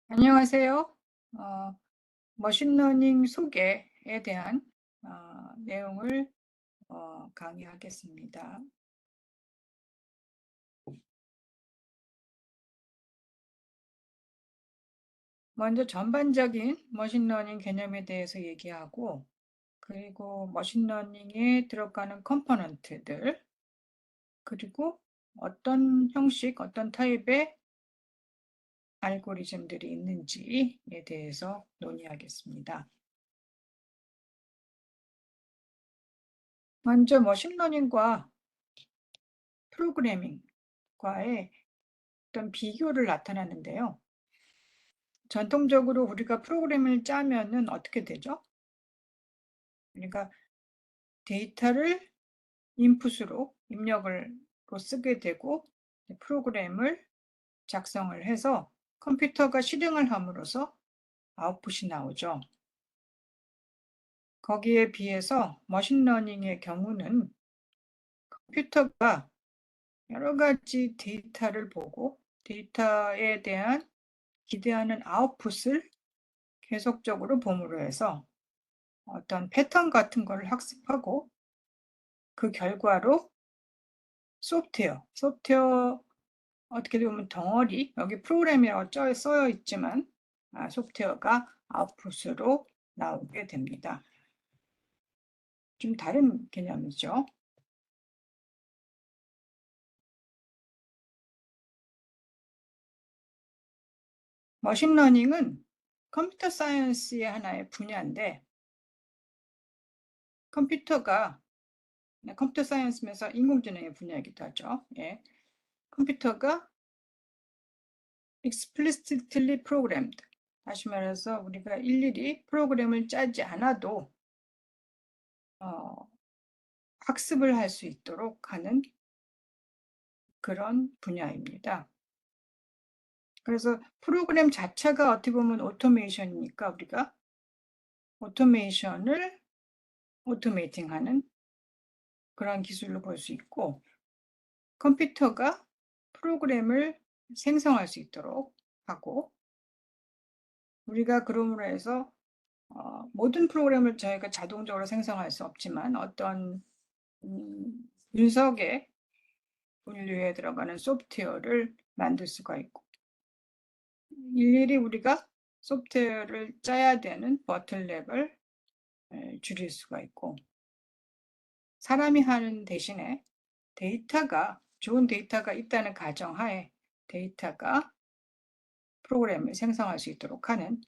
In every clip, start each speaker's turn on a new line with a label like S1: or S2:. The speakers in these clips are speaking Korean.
S1: 안녕하세요. 어, 머신러닝 소개에 대한 내용을 강의하겠습니다. 먼저 전반적인 머신러닝 개념에 대해서 얘기하고, 그리고 머신러닝에 들어가는 컴포넌트들, 그리고 어떤 형식, 어떤 타입의 알고리즘들이 있는지에 대해서 논의하겠습니다. 먼저 머신러닝과 프로그래밍과의 어떤 비교를 나타나는데요. 전통적으로 우리가 프로그램을 짜면은 어떻게 되죠? 그러니까 데이터를 인풋으로 입력을 쓰게 되고 프로그램을 작성을 해서 컴퓨터가 실행을 함으로써 아웃풋이 나오죠. 거기에 비해서 머신러닝의 경우는 컴퓨터가 여러 가지 데이터를 보고 데이터에 대한 기대하는 아웃풋을 계속적으로 봄으로 해서 어떤 패턴 같은 걸 학습하고 그 결과로 소프트웨어 어떻게 보면 덩어리, 여기 프로그램이라고 써여 있지만 소프트웨어가 아웃풋으로 나오게 됩니다. 좀 다른 개념이죠. 머신러닝은 컴퓨터 사이언스의 하나의 분야인데 컴퓨터가 컴퓨터 사이언스면서 인공지능의 분야이기도 하죠. 예. 컴퓨터가 explicitly programmed, 다시 말해서 우리가 일일이 프로그램을 짜지 않아도 학습을 할 수 있도록 하는 그런 분야입니다. 그래서 프로그램 자체가 어떻게 보면 오토메이션이니까 우리가 오토메이션을 오토메이팅하는 그런 기술로 볼 수 있고, 컴퓨터가 프로그램을 생성할 수 있도록 하고, 우리가 그러므로 해서 모든 프로그램을 저희가 자동적으로 생성할 수 없지만 어떤 분석의 분류에 들어가는 소프트웨어를 만들 수가 있고, 일일이 우리가 소프트웨어를 짜야 되는 버틀넥을 줄일 수가 있고, 사람이 하는 대신에 좋은 데이터가 있다는 가정하에 데이터가 프로그램을 생성할 수 있도록 하는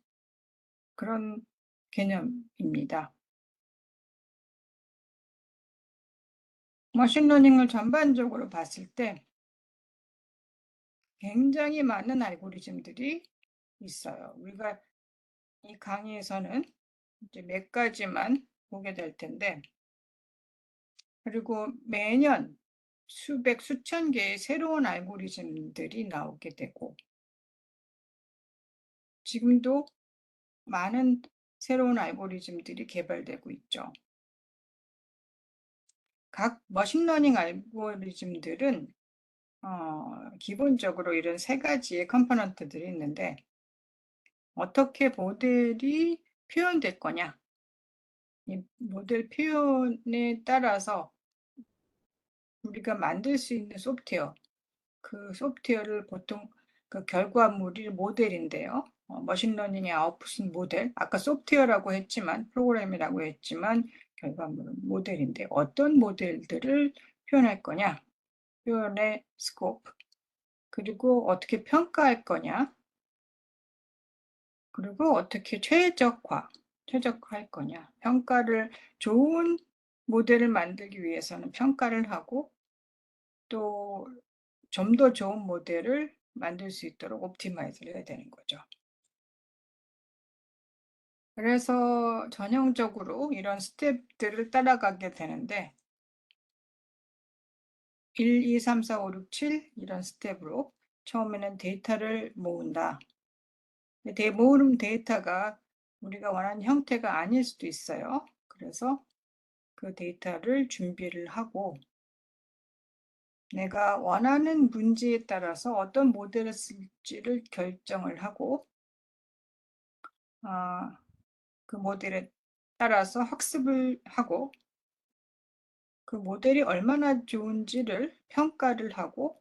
S1: 그런 개념입니다. 머신러닝을 전반적으로 봤을 때 굉장히 많은 알고리즘들이 있어요. 우리가 이 강의에서는 이제 몇 가지만 보게 될 텐데, 그리고 매년 수백, 수천 개의 새로운 알고리즘들이 나오게 되고, 지금도 많은 새로운 알고리즘들이 개발되고 있죠. 각 머신러닝 알고리즘들은 기본적으로 이런 세 가지의 컴포넌트들이 있는데, 어떻게 모델이 표현될 거냐, 이 모델 표현에 따라서 우리가 만들 수 있는 소프트웨어, 그 소프트웨어를 보통 그 결과물이 모델인데요. 머신러닝의 아웃풋은 모델, 아까 소프트웨어라고 했지만 프로그램이라고 했지만 결과물은 모델인데 어떤 모델들을 표현할 거냐, 표현의 스코프, 그리고 어떻게 평가할 거냐, 그리고 어떻게 최적화할 거냐. 좋은 모델을 만들기 위해서는 평가를 하고 또 좀 더 좋은 모델을 만들 수 있도록 옵티마이즈를 해야 되는 거죠. 그래서 전형적으로 이런 스텝들을 따라가게 되는데 1, 2, 3, 4, 5, 6, 7 이런 스텝으로 처음에는 데이터를 모은다. 모은 데이터가 우리가 원하는 형태가 아닐 수도 있어요. 그래서 그 데이터를 준비를 하고 내가 원하는 문제에 따라서 어떤 모델을 쓸지를 결정을 하고 그 모델에 따라서 학습을 하고 그 모델이 얼마나 좋은지를 평가를 하고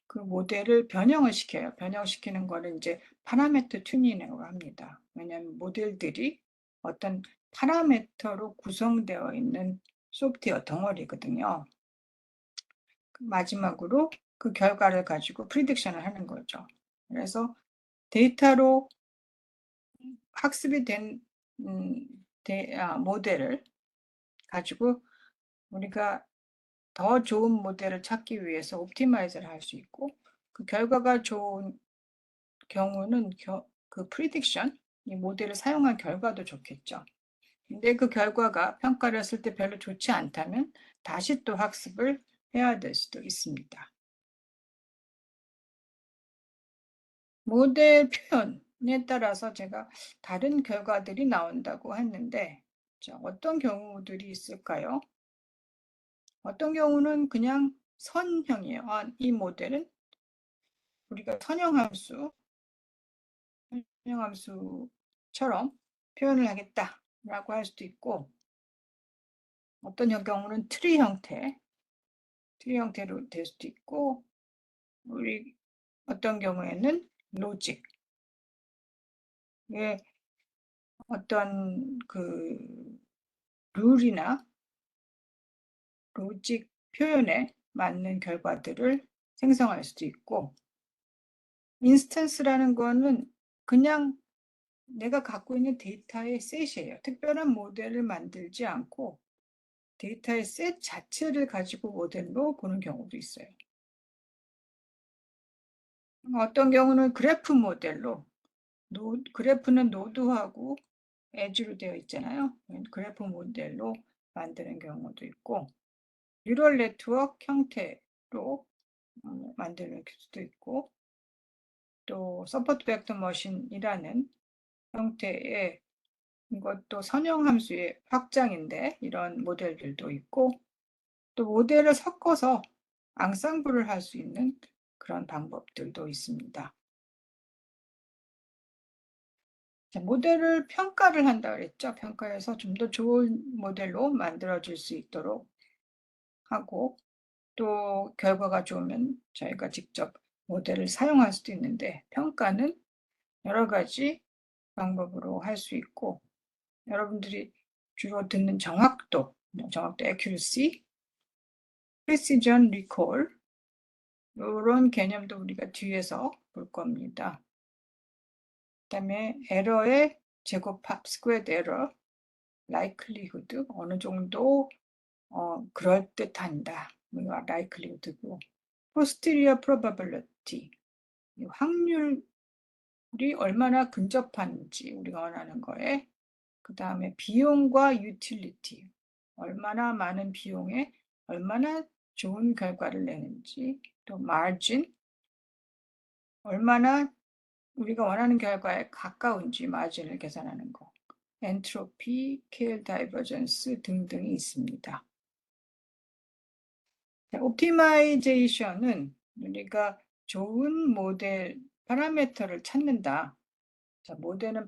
S1: 그 모델을 변형을 시켜요. 변형시키는 거를 이제 파라미터 튜닝이라고 합니다. 왜냐하면 모델들이 어떤 파라미터로 구성되어 있는 소프트웨어 덩어리거든요. 마지막으로 그 결과를 가지고 프리딕션을 하는 거죠. 그래서 데이터로 학습이 된 모델을 가지고 우리가 더 좋은 모델을 찾기 위해서 옵티마이즈를 할 수 있고 그 결과가 좋은 경우는 그 프리딕션, 이 모델을 사용한 결과도 좋겠죠. 근데 그 결과가 평가를 했을 때 별로 좋지 않다면 다시 또 학습을 해야 될 수도 있습니다. 모델 표현에 따라서 제가 다른 결과들이 나온다고 했는데 어떤 경우들이 있을까요? 어떤 경우는 그냥 선형이에요. 이 모델은 우리가 선형함수처럼 표현을 하겠다라고 할 수도 있고 어떤 경우는 트리 형태로 될 수도 있고 우리 어떤 경우에는 로직 어떤 그 룰이나 로직 표현에 맞는 결과들을 생성할 수도 있고 인스턴스라는 거는 그냥 내가 갖고 있는 데이터의 셋이에요. 특별한 모델을 만들지 않고 데이터의 셋 자체를 가지고 모델로 보는 경우도 있어요. 어떤 경우는 그래프 모델로 그래프는 노드하고 엣지로 되어 있잖아요. 그래프 모델로 만드는 경우도 있고 뉴럴 네트워크 형태로 만드는 수도 있고 또 서포트 벡터 머신이라는 형태의 이것도 선형함수의 확장인데 이런 모델들도 있고 또 모델을 섞어서 앙상블을 할 수 있는 그런 방법들도 있습니다. 모델을 평가를 한다 그랬죠. 평가해서 좀 더 좋은 모델로 만들어질 수 있도록 하고 또 결과가 좋으면 저희가 직접 모델을 사용할 수도 있는데 평가는 여러 가지 방법으로 할 수 있고 여러분들이 주로 듣는 정확도 accuracy, precision, recall 이런 개념도 우리가 뒤에서 볼 겁니다. 그다음에 에러의 제곱합, 스퀘어드 에러, likelihood 어느 정도 그럴듯한다. likelihood고 posterior probability 확률이 얼마나 근접한지 우리가 원하는 거에 그 다음에 비용과 유틸리티 얼마나 많은 비용에 얼마나 좋은 결과를 내는지 또 마진 얼마나 우리가 원하는 결과에 가까운지 마진을 계산하는 거 엔트로피, 케일 다이버전스 등등이 있습니다. 옵티마이제이션은 우리가 좋은 모델 파라미터를 찾는다. 모델은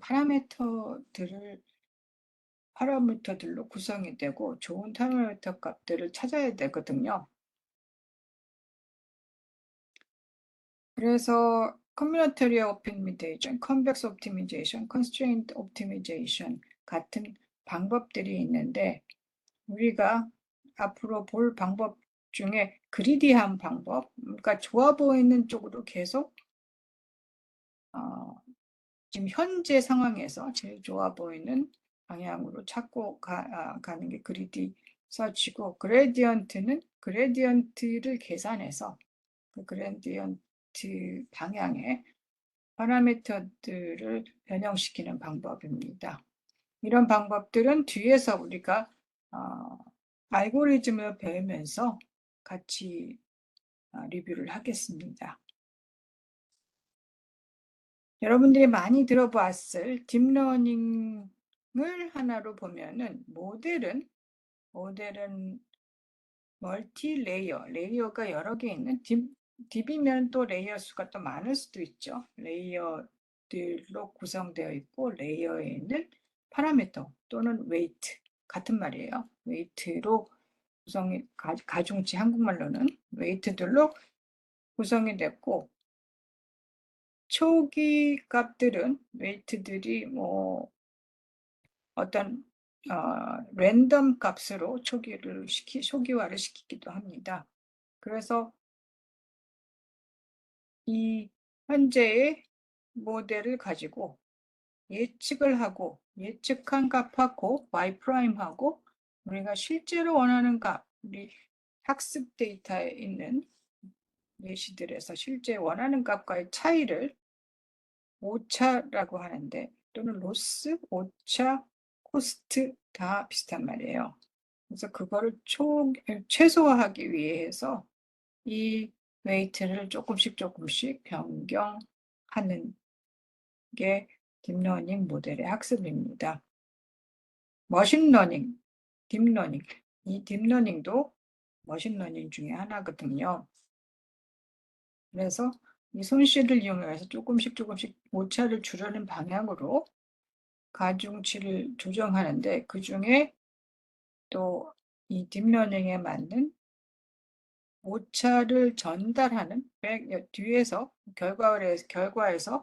S1: 파라미터들로 구성이 되고 좋은 파라미터 값들을 찾아야 되거든요. 그래서 커뮤니터리 옵티미제이션, 컨벡스 옵티미제이션, 컨스트레인트 옵티미제이션 같은 방법들이 있는데 우리가 앞으로 볼 방법 중에 그리디한 방법, 그러니까 좋아 보이는 쪽으로 계속 지금 현재 상황에서 제일 좋아 보이는 방향으로 찾고 가는 게 그리디 서치고 그레디언트는 그레디언트를 계산해서 그 그레디언트 방향의 파라미터들을 변형시키는 방법입니다. 이런 방법들은 뒤에서 우리가 알고리즘을 배우면서 같이 리뷰를 하겠습니다. 여러분들이 많이 들어봤을 딥러닝을 하나로 보면은 모델은 멀티 레이어가 여러 개 있는 딥이면 또 레이어 수가 또 많을 수도 있죠. 레이어 값들로 구성되어 있고 레이어에 있는 파라미터 또는 웨이트 같은 말이에요. 웨이트로 구성이 가중치 한국말로는 웨이트들로 구성이 됐고 초기 값들은 웨이트들이 뭐 어떤 랜덤 값으로 초기화를 시키기도 합니다. 그래서 이 현재의 모델을 가지고 예측을 하고 예측한 값하고 y 프라임하고 우리가 실제로 원하는 값, 우리 학습 데이터에 있는 예시들에서 실제 원하는 값과의 차이를 오차라고 하는데 또는 로스, 오차, 코스트 다 비슷한 말이에요. 그래서 그거를 최소화하기 위해서 이 웨이트를 조금씩 변경하는 게 딥러닝 모델의 학습입니다. 머신러닝, 딥러닝. 이 딥러닝도 머신러닝 중에 하나거든요. 그래서 이 손실을 이용해서 조금씩 오차를 줄이는 방향으로 가중치를 조정하는데 그중에 또 이 딥러닝에 맞는 오차를 전달하는 뒤에서 결과에서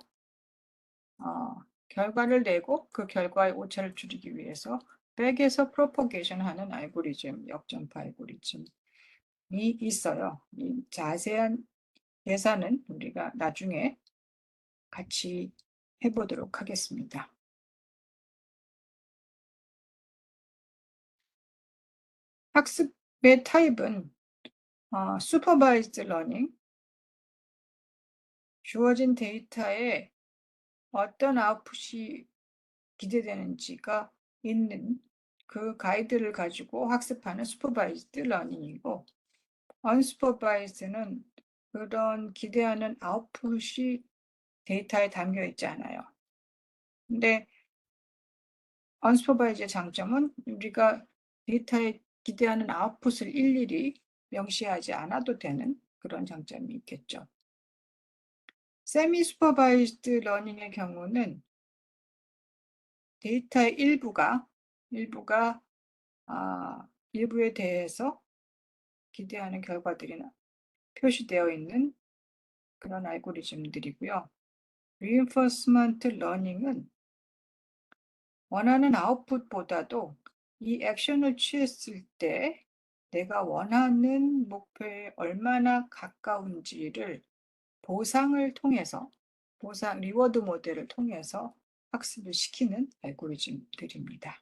S1: 결과를 내고 그 결과의 오차를 줄이기 위해서 백에서 프로포게이션 하는 알고리즘, 역전파 알고리즘이 있어요. 이 자세한 계산은 우리가 나중에 같이 해보도록 하겠습니다. 학습의 타입은 슈퍼바이즈드 러닝, 주어진 데이터에 어떤 아웃풋이 기대되는지가 있는 그 가이드를 가지고 학습하는 슈퍼바이즈드 러닝이고 언슈퍼바이즈는 그런 기대하는 아웃풋이 데이터에 담겨 있지 않아요. 근데 언슈퍼바이즈의 장점은 우리가 데이터에 기대하는 아웃풋을 일일이 명시하지 않아도 되는 그런 장점이 있겠죠. 세미 슈퍼바이즈드 러닝의 경우는 데이터의 일부에 대해서 기대하는 결과들이 표시되어 있는 그런 알고리즘들이고요. 리인포스먼트 러닝은 원하는 아웃풋보다도 이 액션을 취했을 때 내가 원하는 목표에 얼마나 가까운지를 리워드 모델을 통해서 학습을 시키는 알고리즘들입니다.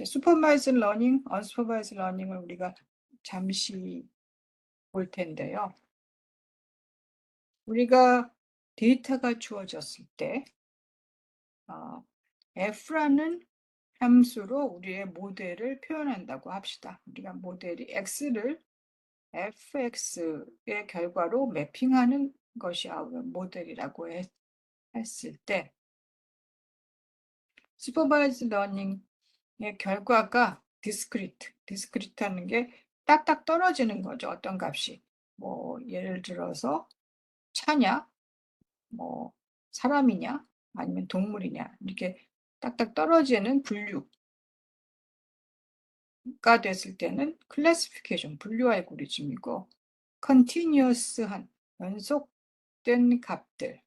S1: 슈퍼바이즈 러닝, 언슈퍼바이즈 러닝을 우리가 잠시 볼 텐데요. 우리가 데이터가 주어졌을 때 F라는 함수로 우리의 모델을 표현한다고 합시다. 우리가 모델이 X를 fx의 결과로 매핑하는 것이 모델이라고 했을 때 슈퍼바이즈 러닝의 결과가 디스크리트하는 게 딱딱 떨어지는 거죠. 어떤 값이 뭐 예를 들어서 차냐, 뭐 사람이냐, 아니면 동물이냐 이렇게 딱딱 떨어지는 분류가 됐을 때는 클래시피케이션 분류 알고리즘이고 컨티뉴어스한 연속된 값들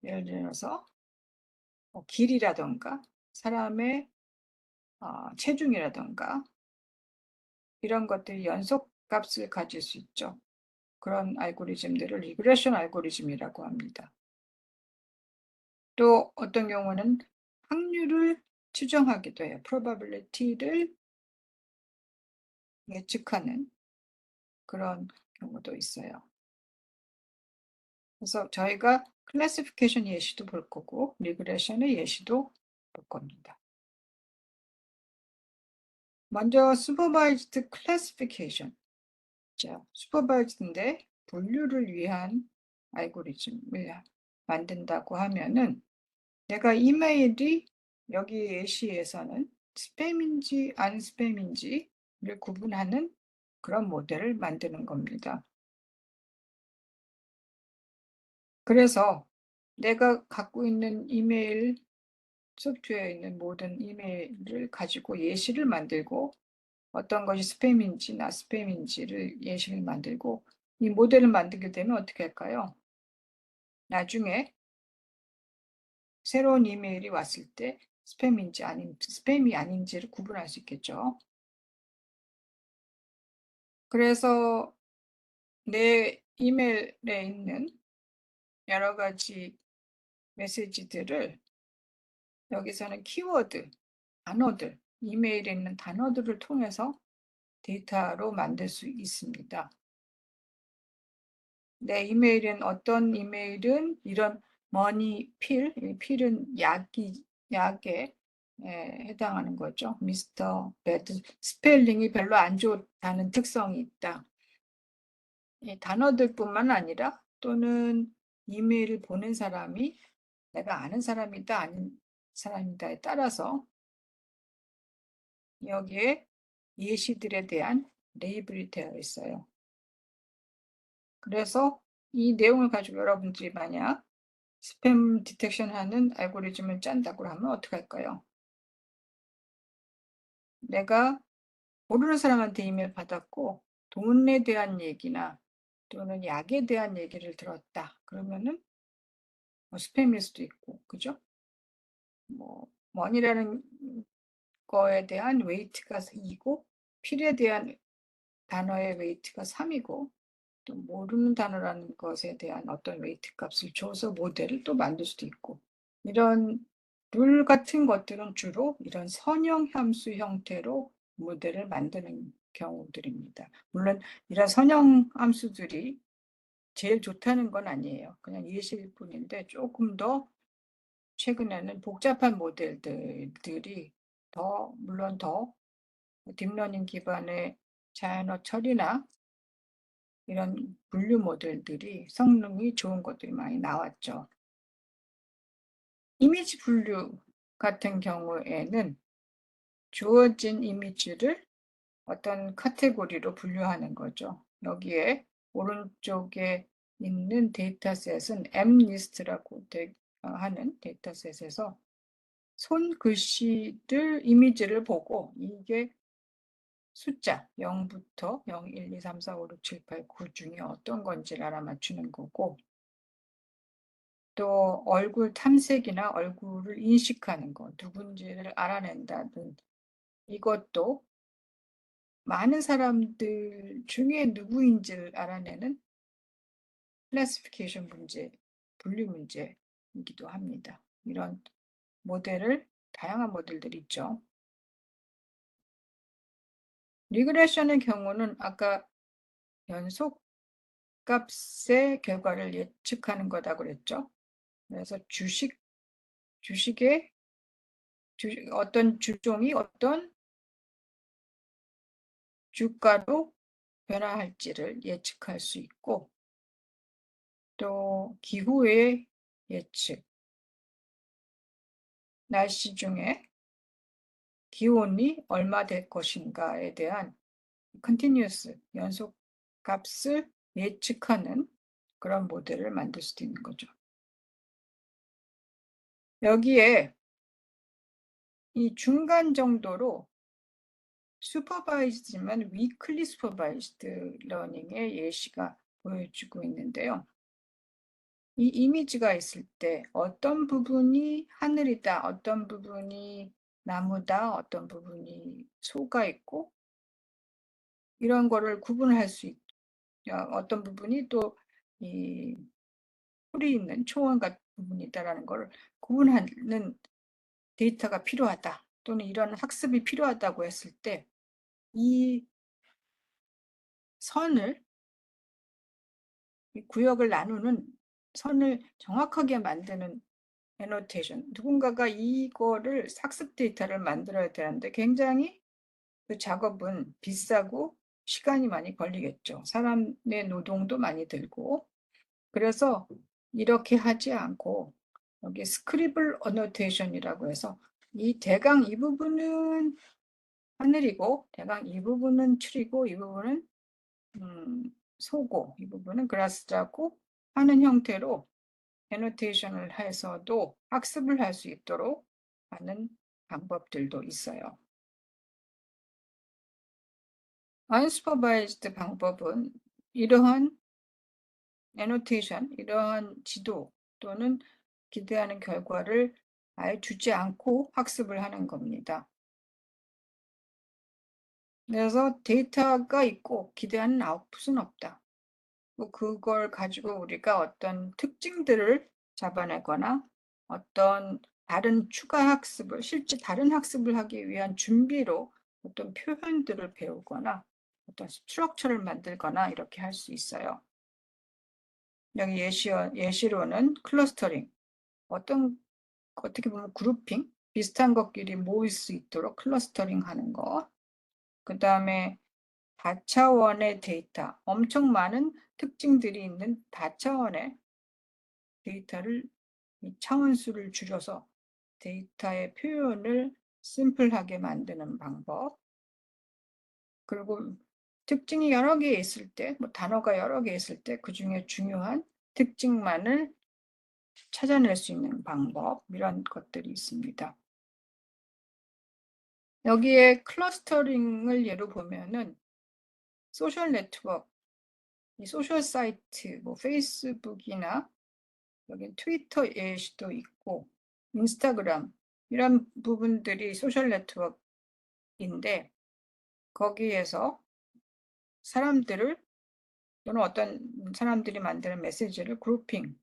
S1: 예를 들어서 길이라던가 사람의 체중이라던가 이런 것들이 연속 값을 가질 수 있죠. 그런 알고리즘들을 리그레션 알고리즘이라고 합니다. 또 어떤 경우는 확률을 추정하기도 해요. probability를 예측하는 그런 경우도 있어요. 그래서 저희가 클래시피케이션 예시도 볼 거고 리그레션의 예시도 볼 겁니다. 먼저 슈퍼바이즈드 클래시피케이션. 슈퍼바이즈드인데 분류를 위한 알고리즘을 만든다고 하면은 내가 이메일이 여기 예시에서는 스팸인지 안 스팸인지를 구분하는 그런 모델을 만드는 겁니다. 그래서 내가 갖고 있는 이메일 소프트웨어에 있는 모든 이메일을 가지고 예시를 만들고 어떤 것이 스팸인지 나 스팸인지를 예시를 만들고 이 모델을 만들게 되면 어떻게 할까요? 나중에 새로운 이메일이 왔을 때 스팸이 아닌지를 구분할 수 있겠죠. 그래서 내 이메일에 있는 여러 가지 메시지들을 여기서는 키워드, 단어들, 이메일에 있는 단어들을 통해서 데이터로 만들 수 있습니다. 내 이메일은 어떤 이메일은 이런 머니 필은 약에 해당하는 거죠. 미스터 배드 스펠링이 별로 안 좋다는 특성이 있다. 이 단어들뿐만 아니라 또는 이메일을 보낸 사람이 내가 아는 사람이다 아닌 사람이다에 따라서 여기에 예시들에 대한 레이블이 되어 있어요. 그래서 이 내용을 가지고 여러분들이 만약 스팸 디텍션 하는 알고리즘을 짠다고 하면 어떻게 할까요? 내가 모르는 사람한테 이메일 받았고 돈에 대한 얘기나 또는 약에 대한 얘기를 들었다. 그러면은 뭐 스팸일 수도 있고, 그죠? 뭐 머니라는 거에 대한 웨이트가 2고 필에 대한 단어의 웨이트가 3이고 또 모르는 단어라는 것에 대한 어떤 웨이트 값을 줘서 모델을 또 만들 수도 있고 이런 룰 같은 것들은 주로 이런 선형 함수 형태로 모델을 만드는 경우들입니다. 물론 이런 선형 함수들이 제일 좋다는 건 아니에요. 그냥 예시일 뿐인데 조금 더 최근에는 복잡한 모델들이 물론 더 딥러닝 기반의 자연어 처리나 이런 분류 모델들이 성능이 좋은 것들이 많이 나왔죠. 이미지 분류 같은 경우에는 주어진 이미지를 어떤 카테고리로 분류하는 거죠. 여기에 오른쪽에 있는 데이터셋은 M리스트라고 하는 데이터셋에서 손글씨들 이미지를 보고 이게 숫자 0부터 0, 1, 2, 3, 4, 5, 6, 7, 8, 9 중에 어떤 건지를 알아맞추는 거고 또 얼굴 탐색이나 얼굴을 인식하는 것, 누군지를 알아낸다든 이것도 많은 사람들 중에 누구인지를 알아내는 클래시피케이션 문제, 분류 문제이기도 합니다. 이런 다양한 모델들이 있죠. 리그레션의 경우는 아까 연속 값의 결과를 예측하는 거다 그랬죠. 그래서 주식의 어떤 주종이 어떤 주가로 변화할지를 예측할 수 있고 또 기후의 예측, 날씨 중에 기온이 얼마 될 것인가에 대한 컨티뉴어스 연속 값을 예측하는 그런 모델을 만들 수도 있는 거죠. 여기에 이 중간 정도로 슈퍼바이즈지만 위클리 슈퍼바이즈드 러닝의 예시가 보여주고 있는데요. 이 이미지가 있을 때 어떤 부분이 하늘이다, 어떤 부분이 나무다, 어떤 부분이 소가 있고 이런 거를 구분할 수 어떤 부분이 또 이 풀이 있는 초원 같은 부분이 있다라는 걸 구분하는 데이터가 필요하다 또는 이런 학습이 필요하다고 했을 때 이 선을 이 구역을 나누는 선을 정확하게 만드는 애노테이션 누군가가 이거를 학습 데이터를 만들어야 되는데 굉장히 그 작업은 비싸고 시간이 많이 걸리겠죠. 사람의 노동도 많이 들고 그래서 이렇게 하지 않고 여기 스크리블 어노테이션이라고 해서 이 대강 이 부분은 하늘이고 대강 이 부분은 추리고 이 부분은 소고 이 부분은 그라스라고 하는 형태로 애노테이션을 해서도 학습을 할 수 있도록 하는 방법들도 있어요. unsupervised 방법은 이러한 애노테이션, 이러한 지도 또는 기대하는 결과를 아예 주지 않고 학습을 하는 겁니다. 그래서 데이터가 있고 기대하는 아웃풋은 없다. 그걸 가지고 우리가 어떤 특징들을 잡아내거나 어떤 다른 추가 학습을, 실제 다른 학습을 하기 위한 준비로 어떤 표현들을 배우거나 어떤 스트럭처를 만들거나 이렇게 할 수 있어요. 여기 예시로는 클러스터링, 어떻게 보면 그룹핑, 비슷한 것끼리 모일 수 있도록 클러스터링 하는 거. 그 다음에 다차원의 데이터, 엄청 많은 특징들이 있는 다차원의 데이터를 차원수를 줄여서 데이터의 표현을 심플하게 만드는 방법. 그리고 특징이 여러 개 있을 때, 단어가 여러 개 있을 때 그 중에 중요한 특징만을 찾아낼 수 있는 방법, 이런 것들이 있습니다. 여기에 클러스터링을 예로 보면은 소셜 네트워크, 이 소셜 사이트, 페이스북이나 여기 트위터의 시도 있고 인스타그램 이런 부분들이 소셜 네트워크인데 거기에서 사람들을 또는 어떤 사람들이 만드는 메시지를 그룹핑,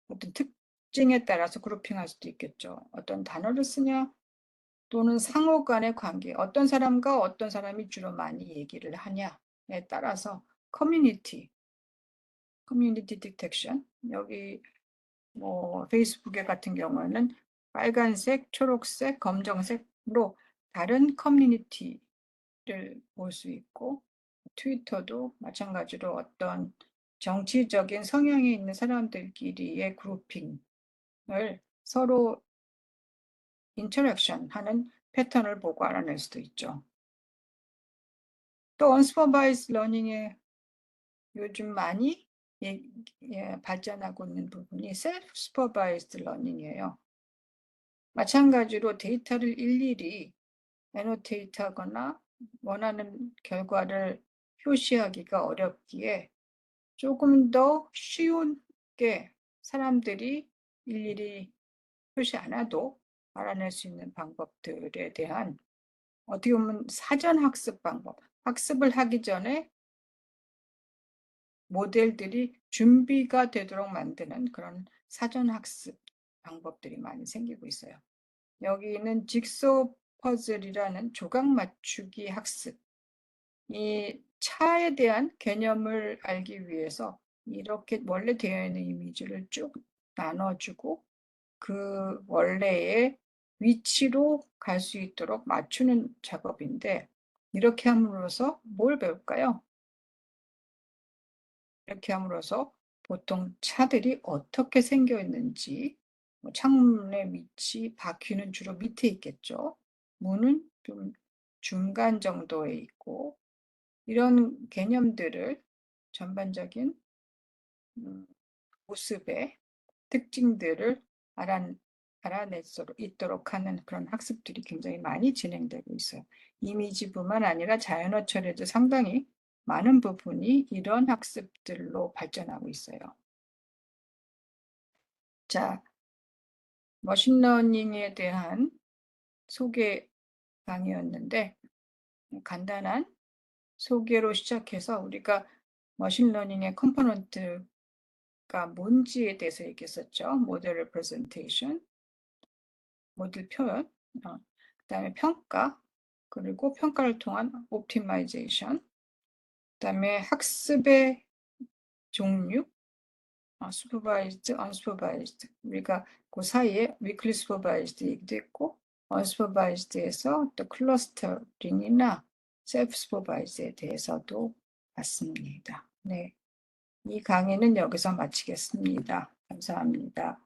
S1: 어떤 특징에 따라서 그룹핑할 수도 있겠죠. 어떤 단어를 쓰냐 또는 상호 간의 관계, 어떤 사람과 어떤 사람이 주로 많이 얘기를 하냐에 따라서 커뮤니티 디텍션, 여기 페이스북에 같은 경우는 빨간색, 초록색, 검정색으로 다른 커뮤니티를 볼 수 있고 트위터도 마찬가지로 어떤 정치적인 성향이 있는 사람들끼리의 그룹핑을 서로 인터랙션 하는 패턴을 보고 알아낼 수도 있죠. 또 언슈퍼바이즈 러닝에 요즘 많이 발전하고 있는 부분이 셀프 슈퍼바이즈드 러닝이에요. 마찬가지로 데이터를 일일이 애노테이트하거나 원하는 결과를 표시하기가 어렵기에 조금 더 쉬운게 사람들이 일일이 표시 안 해도 알아낼 수 있는 방법들에 대한 어떻게 보면 사전 학습 방법, 학습을 하기 전에 모델들이 준비가 되도록 만드는 그런 사전 학습 방법들이 많이 생기고 있어요. 여기는 직소 퍼즐이라는 조각 맞추기 학습. 이 차에 대한 개념을 알기 위해서 이렇게 원래 되어 있는 이미지를 쭉 나눠주고 그 원래의 위치로 갈 수 있도록 맞추는 작업인데 이렇게 함으로써 뭘 배울까요? 이렇게 함으로써 보통 차들이 어떻게 생겨 있는지, 창문의 위치, 바퀴는 주로 밑에 있겠죠. 문은 좀 중간 정도에 있고 이런 개념들을 전반적인 모습의 특징들을 알아낼 수 있도록 하는 그런 학습들이 굉장히 많이 진행되고 있어요. 이미지뿐만 아니라 자연어 처리도 상당히 많은 부분이 이런 학습들로 발전하고 있어요. 자, 머신러닝에 대한 소개 강의였는데 간단한 소개로 시작해서 우리가 머신러닝의 컴포넌트가 뭔지에 대해서 얘기했었죠. 모델 레프레젠테이션, 모델 표현, 그다음에 평가, 그리고 평가를 통한 옵티마이제이션, 그다음에 학습의 종류, 슈퍼바이즈드, 언슈퍼바이즈드. 우리가 그 사이에 위클리 슈퍼바이즈드 얘기도 했고 언슈퍼바이즈드에서 또 클러스터링이나 셀프 슈퍼바이즈에 대해서도 봤습니다. 네, 이 강의는 여기서 마치겠습니다. 감사합니다.